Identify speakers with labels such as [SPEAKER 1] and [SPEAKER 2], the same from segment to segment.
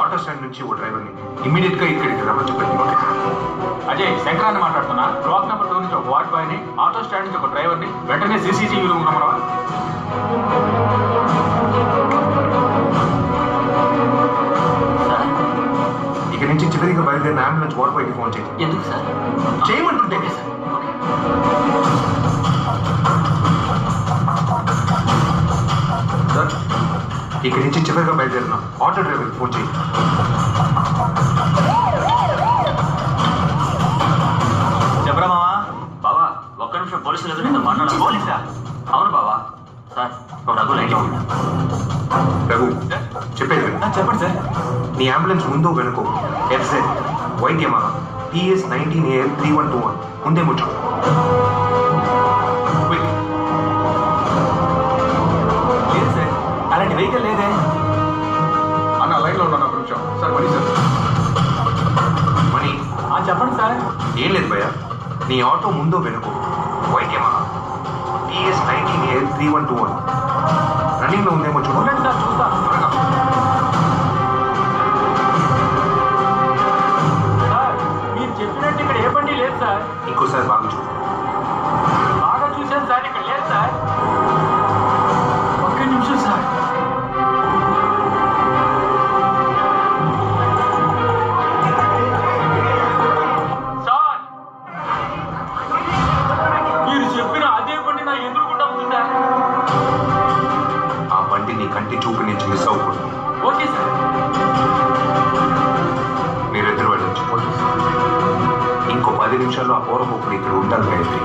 [SPEAKER 1] Auto stand నుంచి ఓ డ్రైవర్ని immediate గా ఇక్కడికి రమ్మని చెప్పండి.
[SPEAKER 2] అజయ్ శంకరాన్ని మాట్లాడుతున్నా. బ్లాక్ నెంబర్ 2 నుంచి ఒక వార్డ్ బాయ్ ని, ఆటో స్టాండ్ నుంచి ఒక డ్రైవర్ ని వెంటనే CCTV రూమ్ రమ్మనవా?
[SPEAKER 1] ఇక నుంచి చివరిగా బయలుదేరిన అంబులెన్స్ వార్డ్ బాయ్కి ఫోన్ చేయండి.
[SPEAKER 3] ఎందుకు సార్?
[SPEAKER 1] చేయమంటుంటే
[SPEAKER 3] సార్
[SPEAKER 1] సార్, ఇక నుంచి చివరిగా బయలుదేరిన ఆటో డ్రైవర్కి ఫోన్ చేయండి.
[SPEAKER 3] చెప్పరా మావా? బావా ఒక్క నిమిషం పోలీసులు ఎదురు మాట్లాడాలి. పోలీసా? అవును బావా. సార్ రఘు లైన్లో ఉన్నా.
[SPEAKER 1] రఘు చెప్పేది విను.
[SPEAKER 2] చెప్పండి సార్.
[SPEAKER 1] నీ అంబులెన్స్ ముందు వెనుకో FZ వైద్యమా PS 19AL 3121 ముందే ముచ్చు.
[SPEAKER 2] లేదు సార్, అలాంటి వెహికల్ లేదే.
[SPEAKER 4] అన్న లైన్లో ఉన్నాను ఒక నిమిషం. Sir money sir.
[SPEAKER 1] మణి
[SPEAKER 2] చెప్పండి సార్.
[SPEAKER 1] ఏం లేదు భయ్యా, నీ ఆటో ముందు వెనుకో వైద్యమా PS 19AL 3121 రన్నింగ్ లో ఉందేమో చూడండి.
[SPEAKER 2] ఉండండి సార్, చూస్తాను. సార్ మీరు చెప్పినట్టు ఇక్కడ ఏ బండి లేదు సార్.
[SPEAKER 1] ఇంకోసారి బాగా చూడు.
[SPEAKER 2] బాగా చూశాను సార్, ఇక్కడ లేదు సార్. ఒక్క నిమిషం సార్. సార్ మీరు చెప్పిన అదే బండి నా ఎదురుకుండా ఉందా?
[SPEAKER 1] ఆ బండి నీ కంటి చూపు నుంచి మిస్ అవ్వకూడదు.
[SPEAKER 2] Okay sir.
[SPEAKER 1] మీరు ఎదురు వెళ్ళొచ్చు. ఇంకో 10 నిమిషాల్లో ఆ పూర్వపోకుడు ఇక్కడ ఉంటారు గాయత్రి.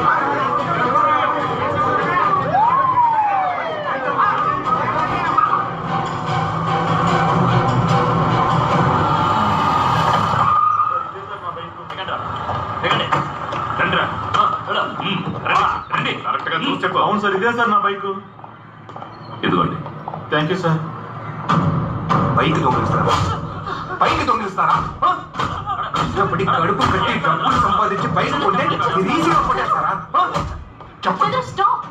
[SPEAKER 4] అవును సార్, ఇదే సార్ నా బైక్.
[SPEAKER 2] ఇదిగోండి.
[SPEAKER 4] Thank you sir.
[SPEAKER 1] బైక్ దొంగిలిస్తారా? బైక్ దొంగిలిస్తారా? ఇప్పటి కడుపు కట్టి డబ్బులు సంపాదించి బైక్ కొంటే ఇది ఈజీగా కొట్టేస్తారా? చెప్పండి.
[SPEAKER 5] స్టాప్.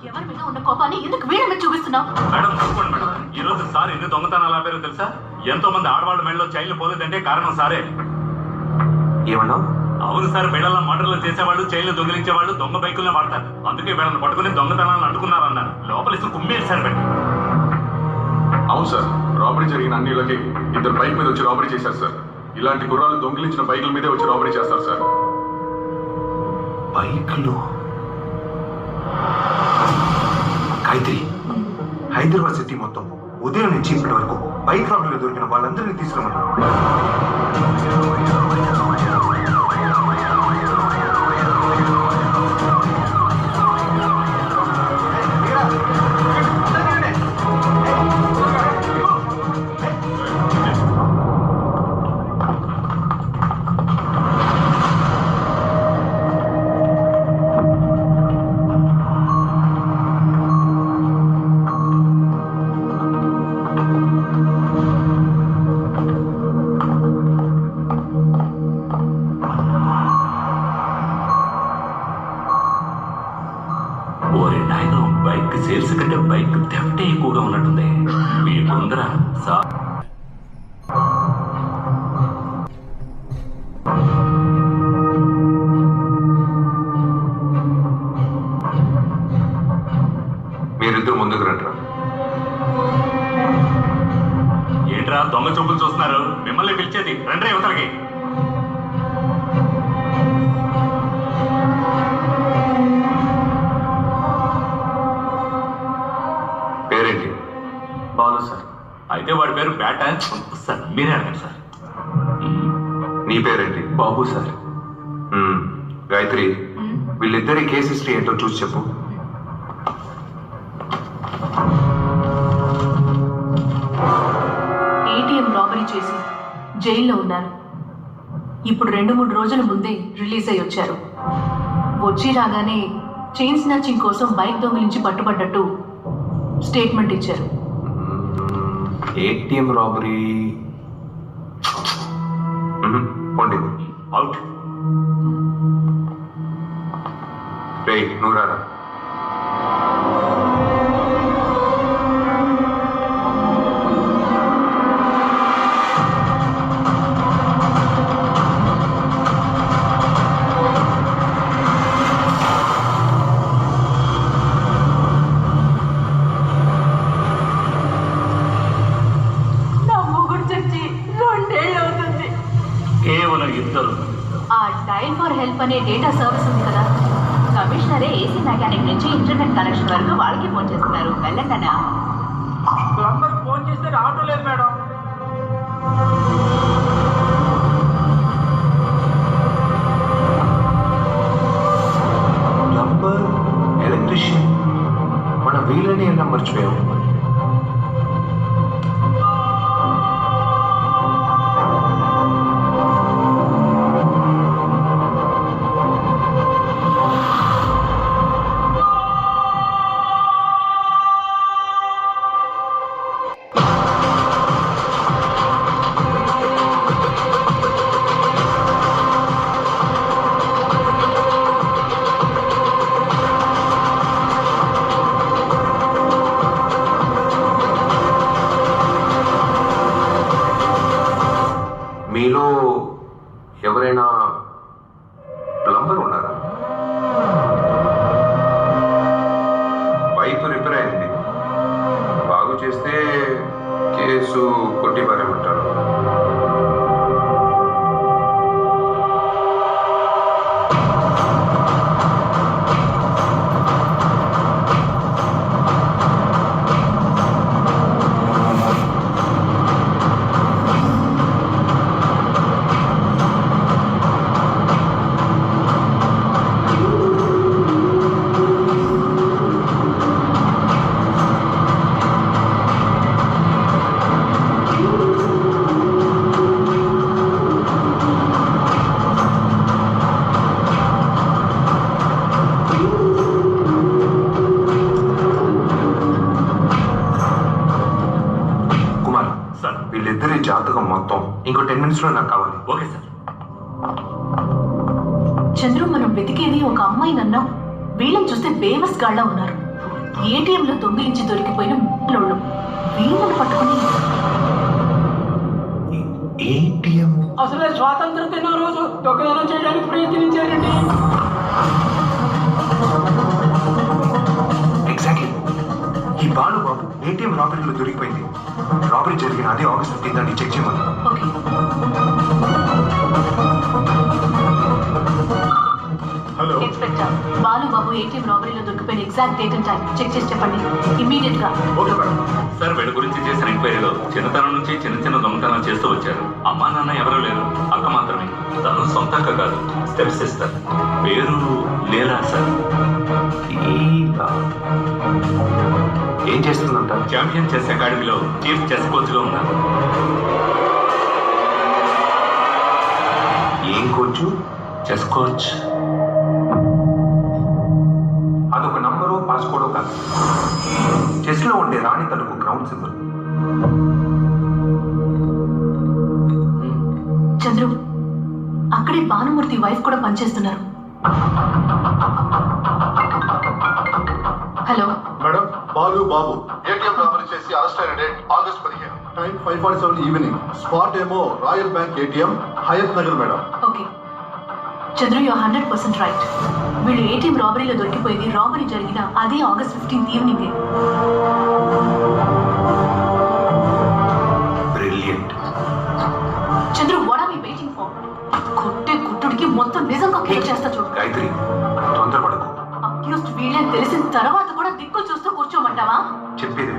[SPEAKER 5] ఎవరి మీద ఉన్న కోపాన్ని ఎందుకు వీళ్ళ మీద చూపిస్తున్నావు?
[SPEAKER 2] మేడం చూసుకోండి మేడం, ఈ రోజు సార్ ఎన్ని దొంగతనాలు ఆపారో తెలుసా? ఎంతో మంది ఆడవాళ్ళ మెడలో చైన్లు పోలేదంటే కారణం సారే.
[SPEAKER 1] ఏమన్నా?
[SPEAKER 2] అవును సార్, మెడల్లో మర్డర్లు చేసేవాళ్ళు, చైన్లు దొంగిలించేవాళ్ళు దొంగ బైకుల్నే వాడతారు. అందుకే వీళ్ళని పట్టుకుని దొంగతనాలను అడ్డుకున్నారన్నారు. లోపల ఇసుకు కుమ్మేశారు పెట్టి.
[SPEAKER 4] అవును సార్, రాబరీ జరిగిన అన్ని ఇళ్ళకి ఇద్దరు బైక్ మీద వచ్చి రాబరీ చేశారు సార్. ఇలాంటి గుర్రాలు దొంగిలించిన బైకుల మీదే వచ్చి రాబరీ చేస్తారు సార్.
[SPEAKER 1] బైక్లు గాయత్రి, హైదరాబాద్ సిటీ మొత్తం ఉదయం నుంచి ఇప్పటి వరకు బైక్ రాబరీలో దొరికిన వాళ్ళందరినీ తీసుకురమ్మన్నారు.
[SPEAKER 2] బైక్ సేల్స్ కంటే బైక్ థెఫ్టే ఎక్కువగా ఉన్నట్టుంది. మీ ముందర
[SPEAKER 1] మీరిద్దరు ముందుకు రండి.
[SPEAKER 2] ఏంట్రా దొంగ చూపులు చూస్తున్నారు? మిమ్మల్ని పిలిచేది, రండి యువతలకి.
[SPEAKER 1] పేరేంటి?
[SPEAKER 2] బాలు సార్. అయితే వాడి పేరు బ్యాట సార్. మీరే అడగండి సార్.
[SPEAKER 1] నీ పేరేంటి?
[SPEAKER 2] బాబు సార్.
[SPEAKER 1] గాయత్రి, వీళ్ళిద్దరి కేసు హిస్టరీ ఏంటో చూసి చెప్పు.
[SPEAKER 5] ATM రాబరీ చేసి జైల్లో ఉన్నారు. ఇప్పుడు 2-3 రోజుల ముందే రిలీజ్ అయ్యి వచ్చారు. వచ్చి రాగానే చైన్ స్నాచింగ్ కోసం బైక్ దొంగిలించి పట్టుబడ్డట్టు స్టేట్మెంట్ ఇచ్చారు.
[SPEAKER 1] ATM రాబరీ పోండి.
[SPEAKER 2] అవుట్.
[SPEAKER 1] రే నువ్వు రారా.
[SPEAKER 2] కేవలం ఇద్దరు.
[SPEAKER 5] ఆ డైల్ ఫర్ హెల్ప్ అనే డేటా సర్వీస్ ఉంది కదా,
[SPEAKER 6] కమిషనరే ఏసీ మెకానిక్ నుంచి ఇంటర్నెట్ కనెక్షన్ వరకు వాళ్ళకి ఫోన్ చేస్తున్నారు. వెళ్ళండి.
[SPEAKER 2] ప్లంబర్ ఫోన్ చేస్తే రావటం లేదు మేడం.
[SPEAKER 1] ప్లంబర్, ఎలక్ట్రీషియన్, మన వీళ్ళని ఎలా మర్చిపోయాం? మీలో ఎవరైనా ప్లంబర్ ఉన్నారా? పైపు రిపేర్ అయింది, బాగు చేస్తే కేసు కొట్టిపారేమంటారు.
[SPEAKER 2] సార్,
[SPEAKER 1] వీళ్ళిద్దరి జాతకం మొత్తం ఇంకో 10 minutes లో నాకు కావాలి.
[SPEAKER 2] Okay sir.
[SPEAKER 5] చంద్రు, మనం వెతికేది ఒక అమ్మాయి అన్నాం. వీళ్ళని చూస్తే బేవస్ గాళ్ళ ఉన్నారు. ఏటీఎంలో దొంగిలించి దొరికిపోయిన ముళ్ళోళ్ళు. వీళ్ళని పట్టుకుని
[SPEAKER 1] ఏటీఎం
[SPEAKER 7] అసలే స్వాతంత్ర దిన రోజు దొంగతనం చేయడానికి ప్రయత్నించారండి.
[SPEAKER 1] ఎగ్జాక్ట్లీ. ఈ బాలుబాబు ఏటీఎం రాబరీలో దొరికిపోయింది. రాబరీ జరిగిన అదే August 15 అని చెక్ చేయమని.
[SPEAKER 5] Okay.
[SPEAKER 4] Hello,
[SPEAKER 5] inspector, Balubabu ATM రాబరీలో దొరికిపోయిన exact date and time check చేసి చెప్పండి. ఇమ్మీడియట్ గా.
[SPEAKER 2] Okay madam. సార్, వీడి గురించి చేసిన ఎంక్వైరీలో చిన్నతనం నుంచి చిన్న దొంగతనాలు చేస్తూ వచ్చారు. అమ్మా నాన్న ఎవరూ లేరు, అక్క మాత్రమే. తను సొంత అక్క కాదు, స్టెప్ సిస్టర్. పేరు లీలా సార్.
[SPEAKER 1] లీలా. ఏం చేస్తుందంట?
[SPEAKER 2] ఛాంపియన్ చెస్ అకాడమీలో చీఫ్ చెస్ కోచ్గా ఉన్నారు.
[SPEAKER 1] ఏం కోచు?
[SPEAKER 2] Chess coach.
[SPEAKER 1] అదొక నంబరో పాస్కోడో కాదు. చెస్ లో ఉండే రాణి తనకు గ్రౌండ్ సింబల్.
[SPEAKER 5] చంద్రు, అక్కడే భానుమూర్తి వైఫ్ కూడా పనిచేస్తున్నారు. Hello
[SPEAKER 8] madam, Babu ATM robbery చేసి అరెస్ట్ అయిన date August 15, time 5:47 evening. Spot ఏమో royal bank ATM, Hayat Nagar madam.
[SPEAKER 5] Okay Chandru, you 100% right. వీళ్ళు ఏటీఎం రాబరీలో దొరికిపోయింది రాబరీ జరిగిన అదే August 15 ఈవినింగే.
[SPEAKER 1] Brilliant.
[SPEAKER 5] Chandru, what are we waiting for? కొట్టే కుట్టుడికి మొత్తం నిజంగా క్లియర్ చేస్తా చూడు.
[SPEAKER 1] గాయత్రి, తొందరపడకు.
[SPEAKER 5] అక్యూస్డ్ వీళ్ళని తెలిసిన తర్వాత కూడా దిక్కులు చూస్తూ కూర్చోమంటావా?
[SPEAKER 1] చెప్పేది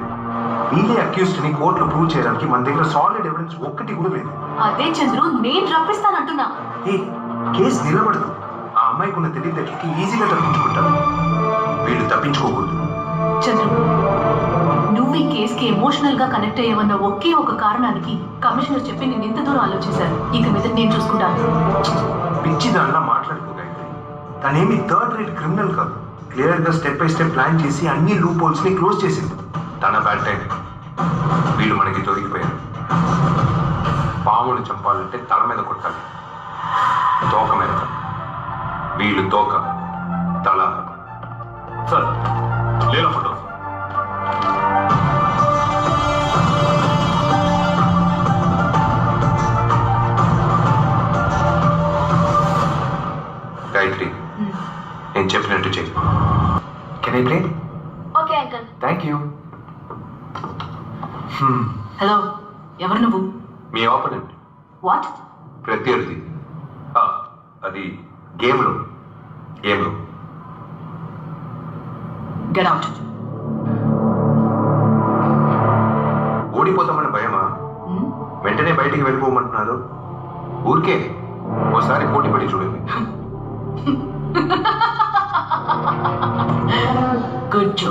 [SPEAKER 1] వీళ్ళే అక్యూస్డ్ ని కోర్టులో ప్రూవ్ చేయడానికి మన దగ్గర సాలిడ్ ఎవిడెన్స్ ఒక్కటి కూడా లేదు.
[SPEAKER 5] అదే చంద్రు, నేను రప్పిస్తానంటున్నా.
[SPEAKER 1] ఈ కేసు నిలబడదు. ఆ అమ్మాయికి ఉన్న తెలివితేటలకి ఈజీగా తప్పించుకుంటారు. వీళ్ళు తప్పించుకోకూడదు.
[SPEAKER 5] చంద్రు, నువ్వు ఈ కేసుకి ఎమోషనల్ గా కనెక్ట్ అయ్యేవన్న ఒకే ఒక కారణానికి కమిషనర్ చెప్పి నేను ఇంత దూరం ఆలోచించాను. ఇక మీద నేను చూసుకుంటాను.
[SPEAKER 1] పిచ్చి దానిలా మాట్లాడుకో గాయత్రి. తనేమి థర్డ్ రేట్ క్రిమినల్ కాదు. క్లియర్ గా స్టెప్ బై స్టెప్ ప్లాన్ చేసి అన్ని లూప్ హోల్స్ ని క్లోజ్ చేసింది. తన బ్యాడ్ టైం. వీళ్ళు మనకి దొరికిపోయారు. పామును చంపాలంటే తల మీద కొట్టాలి, తోక మీద కాదు. వీళ్ళు తోక, తల.
[SPEAKER 2] సార్, లీలా ఫోటో.
[SPEAKER 1] గాయత్రి, నేను చెప్పినట్టు చెయ్యి. Can I play?
[SPEAKER 6] Okay uncle.
[SPEAKER 1] Thank you.
[SPEAKER 5] Hello, ఎవరు నువ్వు?
[SPEAKER 1] మీ ఆపోనెంట్,
[SPEAKER 5] వాట్?
[SPEAKER 1] ప్రత్యర్థి. అది గేమ్లో.
[SPEAKER 5] Get out.
[SPEAKER 1] ఓడిపోతామని భయమా? వెంటనే బయటికి వెళ్ళిపోమంటున్నారు. ఊరికే ఓసారి పోటీ పడి చూడండి.
[SPEAKER 5] గుడ్ జో.